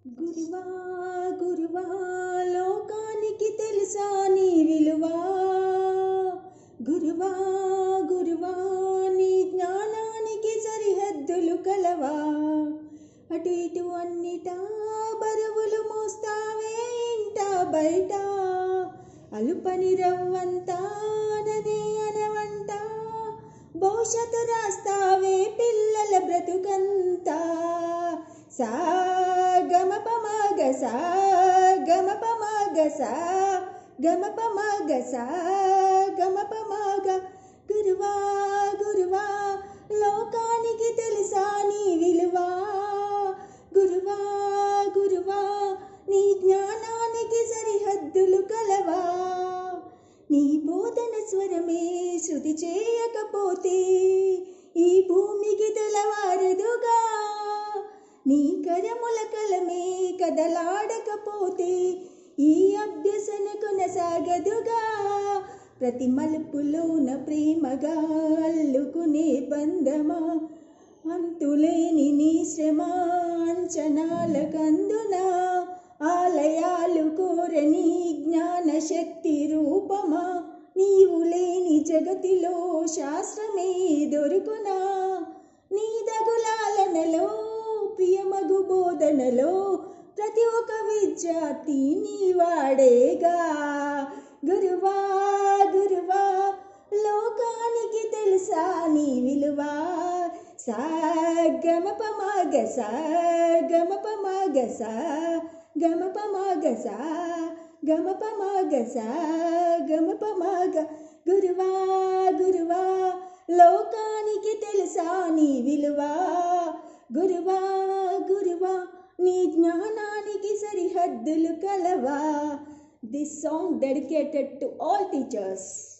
గురువా గురువా లోకానికి తెలుసా నీ విలువా. గురువా గురువా నీ జ్ఞానానికి సరిహద్దులు కలవా. అటు ఇటు అన్నిటా బరువులు మోస్తావే ఇంట బయట. అలుపని రవ్వంతా నదే అనవంట. భవిష్యత్తు రాస్తావే పిల్లల బ్రతుకంతా. సా గమ పమగ సా గమ పమగ సా గమ పమగ సా గమ పమగ. గురువా గురువా లోకానికి తెలుసా నీ విలువా. గురువా గురువా నీ జ్ఞానానికి సరిహద్దులు కలవా. నీ బోధన స్వరమే శృతి చేయకపోతే ఈ భూమికి తెలవారదుగా. నీ కరముల కలమే కదలాడకపోతే ఈ అభ్యసన కొనసాగదుగా. ప్రతి మలుపులోన ప్రేమగా అల్లుకునే బంధమా. అంతులేని నీ శ్రమ అంచనాల కందున. ఆలయాలు కోరని జ్ఞాన శక్తి రూపమా. నీవు లేని జగతిలో శాస్త్రమే దొరుకునా. నీ దగులాలనలో ప్రియమగు బోధనలో ప్రతి ఒక్క విద్యార్థి నీ వాడేగా. గురువా గురువా లోకానికి తెలుసా నీ విలువా. సా గమ పమగ సా గమ పమగ సా గమ పమగ సా గమ పమగ సా గమ పమగ. గురువా గురువా లోకానికి తెలుసా నీ విలువా. గురువా గురువా నీ జ్ఞానానికి సరిహద్దులు కలవా. This song dedicated to all teachers.